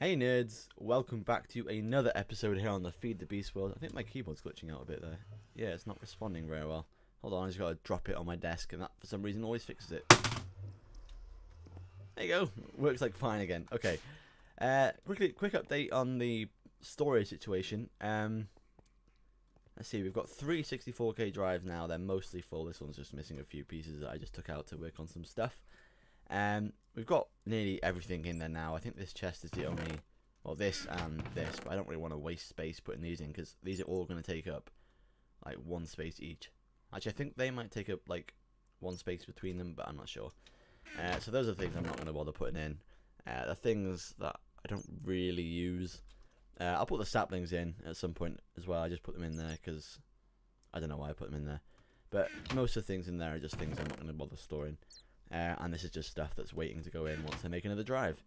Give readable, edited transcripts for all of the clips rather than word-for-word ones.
Hey nerds, welcome back to another episode here on the Feed the Beast world. I think my keyboard's glitching out a bit there. Yeah, it's not responding very well. Hold on, I just gotta drop it on my desk and that for some reason always fixes it. There you go, works like fine again. Okay, quick update on the storage situation. Let's see, we've got three 64K drives now. They're mostly full. This one's just missing a few pieces that I just took out to work on some stuff. We've got nearly everything in there now. I think this chest is the only, well, this and this, but I don't really want to waste space putting these in because these are all going to take up like one space each. Actually, I think they might take up like one space between them, but I'm not sure. So those are the things I'm not going to bother putting in. The things that I don't really use, I'll put the saplings in at some point as well. I just put them in there because I don't know why I put them in there. But most of the things in there are just things I'm not going to bother storing. And this is just stuff that's waiting to go in once I make another drive.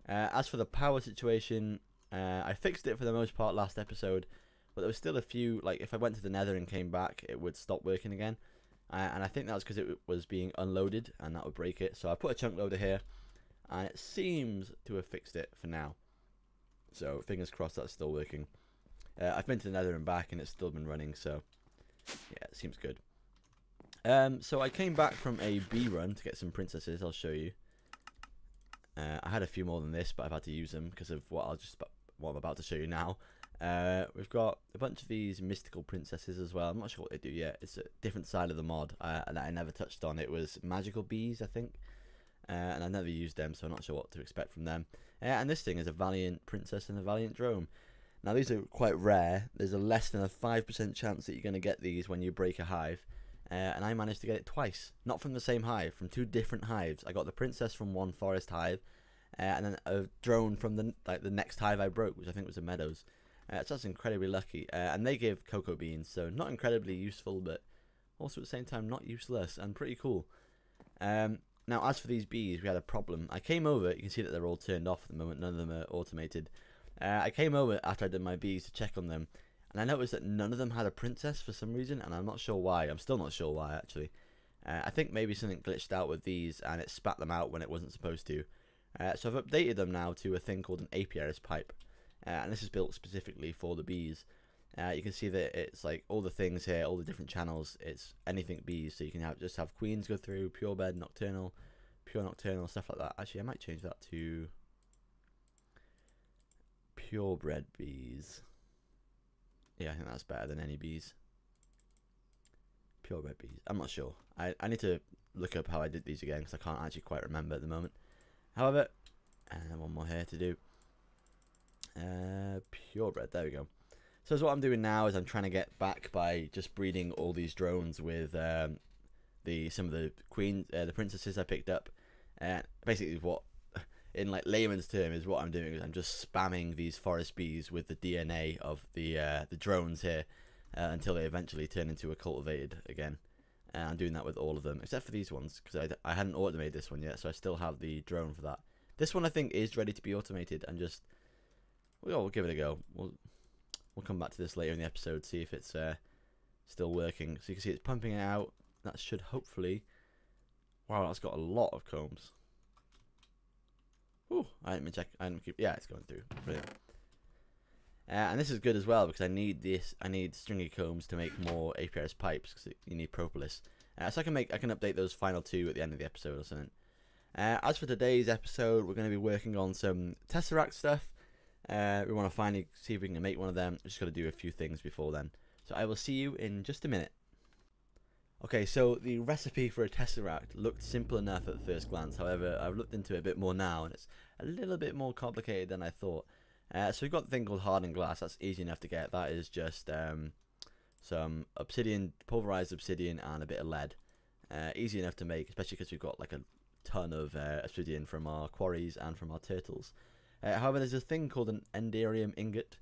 As for the power situation, I fixed it for the most part last episode, but there was still a few, like if I went to the nether and came back, it would stop working again. And I think that was because it was being unloaded and that would break it. So I put a chunk loader here, and it seems to have fixed it for now. So fingers crossed that's still working. I've been to the nether and back and it's still been running, so yeah, it seems good. So I came back from a bee run to get some princesses. I'll show you. I had a few more than this, but I've had to use them because of what I'm about to show you now. We've got a bunch of these mystical princesses as well. I'm not sure what they do yet. It's a different side of the mod that I never touched on. It was magical bees, I think, and I never used them, so I'm not sure what to expect from them. And this thing is a valiant princess and a valiant drone. Now these are quite rare. There's a less than a 5% chance that you're going to get these when you break a hive. And I managed to get it twice, not from the same hive, from two different hives. I got the princess from one forest hive, and then a drone from the next hive I broke, which I think was a meadows. So that's incredibly lucky. And they give cocoa beans, so not incredibly useful, but also at the same time not useless and pretty cool. Now, as for these bees, we had a problem. I came over. You can see that they're all turned off at the moment. None of them are automated. I came over after I did my bees to check on them. And I noticed that none of them had a princess for some reason, and I'm not sure why. I'm still not sure why, actually. I think maybe something glitched out with these, and it spat them out when it wasn't supposed to. So I've updated them now to a thing called an apiarist pipe. And this is built specifically for the bees. You can see that it's like all the things here, all the different channels. It's anything bees, so you can just have queens go through, purebred, nocturnal, pure nocturnal, stuff like that. Actually, I might change that to purebred bees. Yeah, I think that's better than any bees. Purebred bees. I'm not sure. I need to look up how I did these again because I can't actually quite remember at the moment. However, one more here to do. Purebred. There we go. So what I'm doing now is I'm trying to get back by just breeding all these drones with some of the the princesses I picked up. Basically, what in like layman's term is what I'm doing is I'm just spamming these forest bees with the DNA of the drones here until they eventually turn into a cultivated again. And I'm doing that with all of them except for these ones because I hadn't automated this one yet, so I still have the drone for that. This one I think is ready to be automated, and just we'll give it a go. We'll come back to this later in the episode, see if it's still working. So you can see it's pumping it out. That should hopefully. Wow, that's got a lot of combs. Ooh, I didn't check. I didn't keep. Yeah, it's going through. Brilliant. And this is good as well because I need this. I need stringy combs to make more apiarist pipes because you need propolis. So I can update those final two at the end of the episode or something. As for today's episode, we're going to be working on some Tesseract stuff. We want to finally see if we can make one of them. Just got to do a few things before then. So I will see you in just a minute. Okay, so the recipe for a Tesseract looked simple enough at first glance. However, I've looked into it a bit more now, and it's a little bit more complicated than I thought. So we've got a thing called Hardened Glass. That's easy enough to get. That is just some obsidian, pulverized obsidian, and a bit of lead. Easy enough to make, especially because we've got like a ton of obsidian from our quarries and from our turtles. However, there's a thing called an enderium ingot.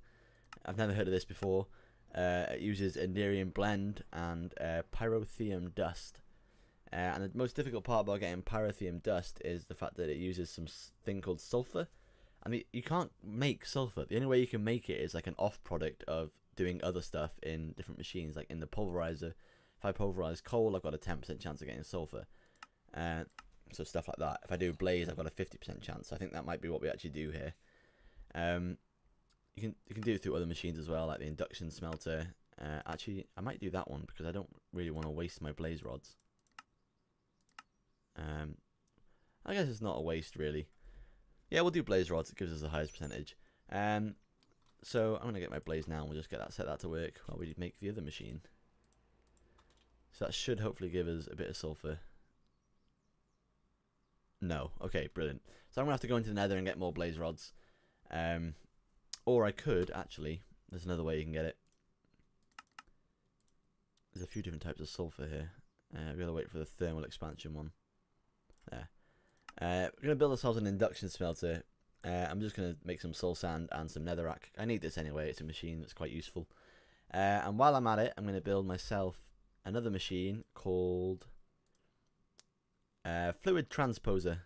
I've never heard of this before. It uses enderium blend and pyrotheum dust. And the most difficult part about getting pyrotheum dust is the fact that it uses some thing called sulfur. I mean, you can't make sulfur. The only way you can make it is like an off product of doing other stuff in different machines, like in the pulverizer. If I pulverize coal, I've got a 10% chance of getting sulfur. So stuff like that. If I do blaze, I've got a 50% chance. I think that might be what we actually do here. You can do it through other machines as well, like the induction smelter. Actually, I might do that one because I don't really want to waste my blaze rods. I guess it's not a waste really. Yeah, we'll do blaze rods. It gives us the highest percentage. So I'm gonna get my blaze now, and we'll just set that to work while we make the other machine. So that should hopefully give us a bit of sulfur. No. Okay, brilliant. So I'm gonna have to go into the nether and get more blaze rods. Or I could actually. There's another way you can get it. There's a few different types of sulfur here. We've got to wait for the thermal expansion one. There. We're going to build ourselves an induction smelter. I'm just going to make some soul sand and some netherrack. I need this anyway. It's a machine that's quite useful. And while I'm at it, I'm going to build myself another machine called Fluid Transposer.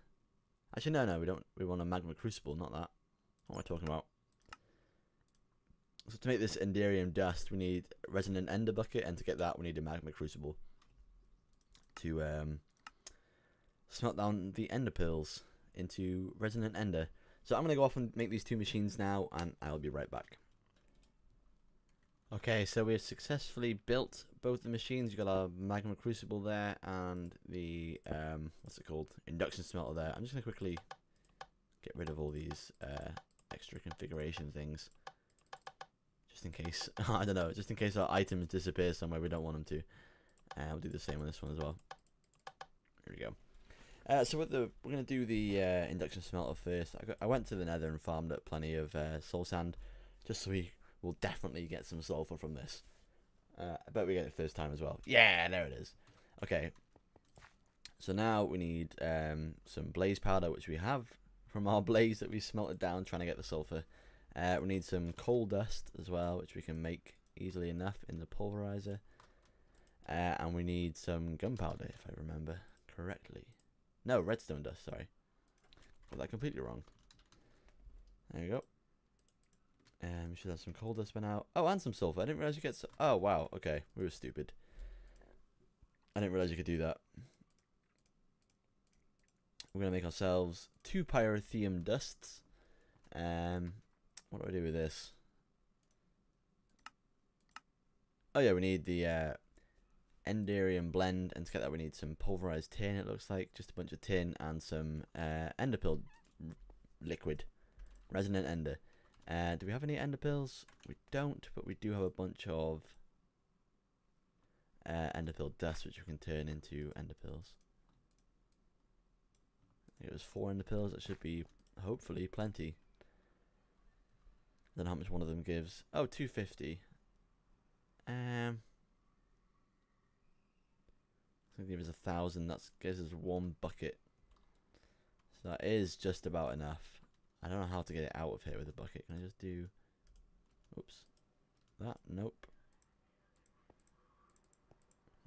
Actually, no. We want a magma crucible, not that. What am I talking about? So to make this enderium dust, we need a resonant ender bucket, and to get that, we need a magma crucible to smelt down the ender pearls into resonant ender. So I'm going to go off and make these two machines now, and I'll be right back. Okay, so we've successfully built both the machines. You've got our magma crucible there, and the what's it called, induction smelter there. I'm just going to quickly get rid of all these extra configuration things. Just in case, I don't know, just in case our items disappear somewhere we don't want them to. We'll do the same on this one as well. Here we go. So we're going to do the induction smelter first. I went to the nether and farmed up plenty of soul sand, just so we will definitely get some sulfur from this. I bet we get it first time as well. Yeah, there it is. Okay. So now we need some blaze powder, which we have from our blaze that we smelted down trying to get the sulfur. We need some coal dust as well, which we can make easily enough in the pulverizer. And we need some gunpowder, if I remember correctly. No, redstone dust, sorry. Got that completely wrong. There we go. We should have some coal dust by now. Oh, and some sulfur. I didn't realize you get... Oh, wow. Okay, we were stupid. I didn't realize you could do that. We're going to make ourselves 2 pyrotheum dusts. What do I do with this? Oh yeah, we need the enderium blend, and to get that we need some pulverized tin, it looks like. Just a bunch of tin and some enderpearl liquid. Resonant ender. Do we have any enderpearls? We don't, but we do have a bunch of enderpearl dust, which we can turn into enderpearls. I think it was 4 enderpearls. That should be, hopefully, plenty. I don't know how much one of them gives. Oh, 250. I think it gives 1,000. That gives us 1 bucket. So that is just about enough. I don't know how to get it out of here with a bucket. Can I just do... Oops. That? Nope.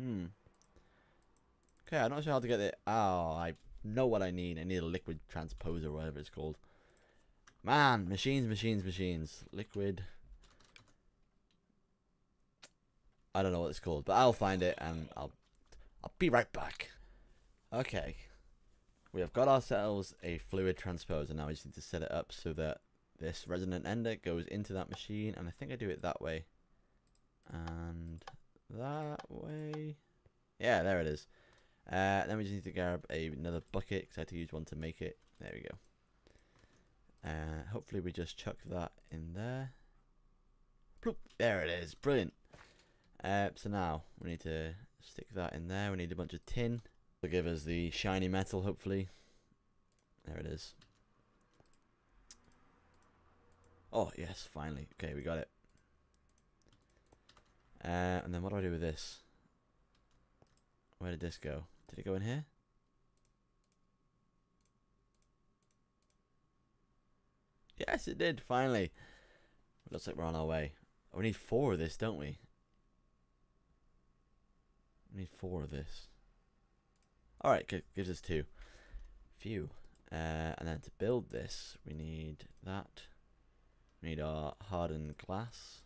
Okay, I'm not sure how to get it. Oh, I know what I need. I need a liquid transposer, or whatever it's called. Man, machines. Liquid. I don't know what it's called, but I'll find it and I'll be right back. Okay. We have got ourselves a fluid transposer. Now we just need to set it up so that this resonant ender goes into that machine, and I think I do it that way. And that way. Yeah, there it is. Then we just need to grab another bucket because I had to use one to make it. There we go. Hopefully we just chuck that in there. Bloop, there it is. Brilliant. So now we need to stick that in there. We need a bunch of tin to give us the shiny metal, hopefully. There it is. Oh, yes, finally. Okay, we got it. And then what do I do with this? Where did this go? Did it go in here? Yes, it did, finally. Looks like we're on our way. Oh, we need 4 of this, don't we? We need 4 of this. Alright, gives us 2. Phew. And then to build this, we need that. We need our hardened glass.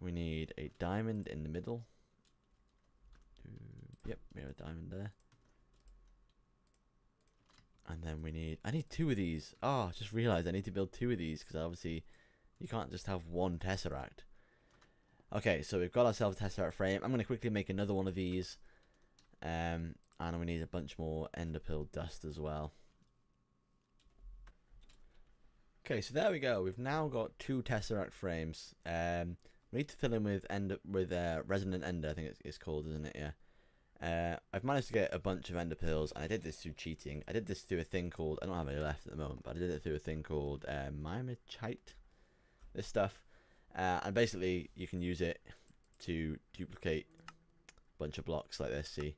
We need a diamond in the middle. Yep, we have a diamond there. And then I need 2 of these. Oh, I just realised I need to build 2 of these because obviously you can't just have 1 Tesseract. Okay, so we've got ourselves a Tesseract frame. I'm going to quickly make another one of these. And we need a bunch more enderpearl dust as well. Okay, so there we go. We've now got 2 Tesseract frames. We need to fill in with Resonant Ender, I think it's called, isn't it? Yeah. I've managed to get a bunch of ender pearls, and I did this through cheating. I did this through a thing called, I don't have any left at the moment, but I did it through a thing called Mimechite. This stuff. And basically, you can use it to duplicate a bunch of blocks like this, see?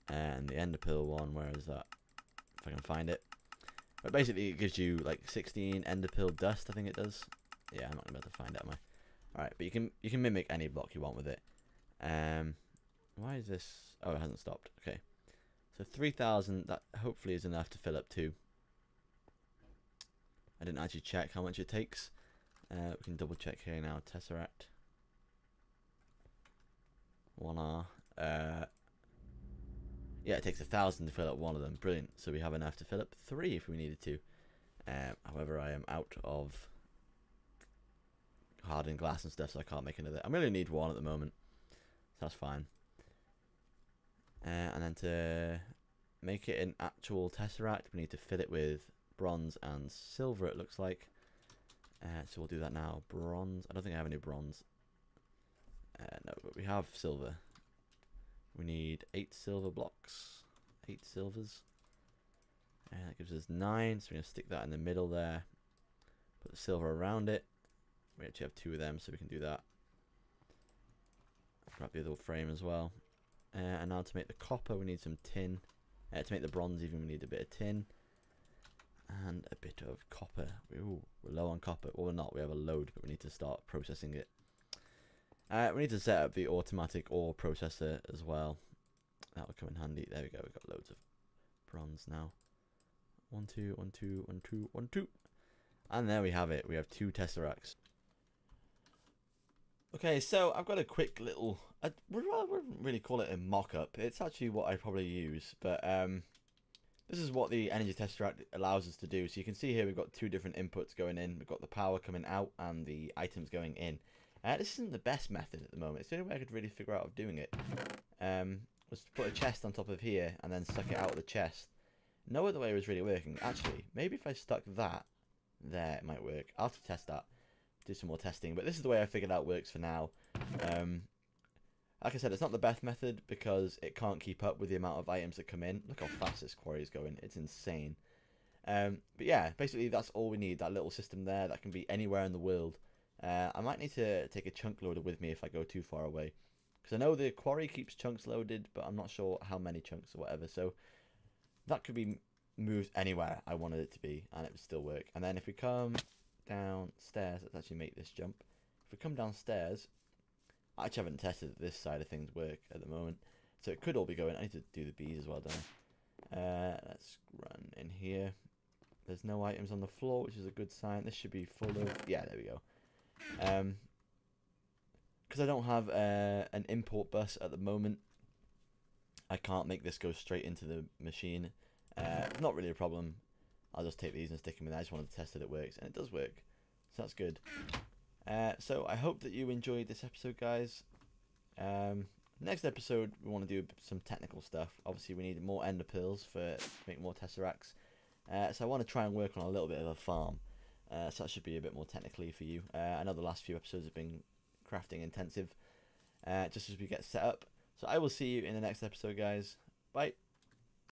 And the enderpearl one, where is that? If I can find it. But basically, it gives you like 16 enderpearl dust, I think it does. Yeah, I'm not going to be able to find it, am I? Alright, but you can mimic any block you want with it. Why is this? Oh, it hasn't stopped. Okay. So 3,000, that hopefully is enough to fill up 2. I didn't actually check how much it takes. We can double check here now. Tesseract. 1R. Yeah, it takes 1,000 to fill up 1 of them. Brilliant. So we have enough to fill up 3 if we needed to. However, I am out of hardened glass and stuff, so I can't make another. I really need 1 at the moment, so that's fine. And then to make it an actual Tesseract, we need to fill it with bronze and silver, it looks like. So we'll do that now. Bronze. I don't think I have any bronze. No, but we have silver. We need 8 silver blocks. 8 silvers. And that gives us 9, so we're going to stick that in the middle there. Put the silver around it. We actually have 2 of them, so we can do that. Grab the other frame as well. And now to make the copper, we need some tin. To make the bronze even, we need a bit of tin. And a bit of copper. Ooh, we're low on copper. Well, we're not. We have a load, but we need to start processing it. We need to set up the automatic ore processor as well. That will come in handy. There we go. We've got loads of bronze now. 1, 2, 1, 2, 1, 2, 1, 2. And there we have it. We have 2 Tesseracts. Okay, so I've got a quick little... I wouldn't really call it a mock-up. It's actually what I probably use, but this is what the Energy Tesseract allows us to do. So you can see here we've got 2 different inputs going in. We've got the power coming out and the items going in. This isn't the best method at the moment. It's the only way I could really figure out of doing it. Was to put a chest on top of here and then suck it out of the chest. No other way was really working. Actually, maybe if I stuck that there, it might work. I'll have to test that. Do some more testing. But this is the way I figured out works for now. Like I said, it's not the best method because it can't keep up with the amount of items that come in. Look how fast this quarry is going. It's insane. But yeah, basically that's all we need. That little system there that can be anywhere in the world. I might need to take a chunk loader with me if I go too far away. Because I know the quarry keeps chunks loaded, but I'm not sure how many chunks or whatever. So that could be moved anywhere I wanted it to be, and it would still work. And then if we come downstairs, let's actually make this jump. If we come downstairs, I actually haven't tested that this side of things work at the moment. So it could all be going. I need to do the bees as well, don't I? Let's run in here. There's no items on the floor, which is a good sign. This should be full of... Yeah, there we go. Because I don't have an import bus at the moment, I can't make this go straight into the machine. Not really a problem. I'll just take these and stick them in. I just wanted to test that it works, and it does work, so that's good. So I hope that you enjoyed this episode, guys. Next episode, we want to do some technical stuff. Obviously, we need more ender pearls to make more Tesseracts. So I want to try and work on a little bit of a farm. So that should be a bit more technically for you. I know the last few episodes have been crafting intensive, just as we get set up. So I will see you in the next episode, guys. Bye.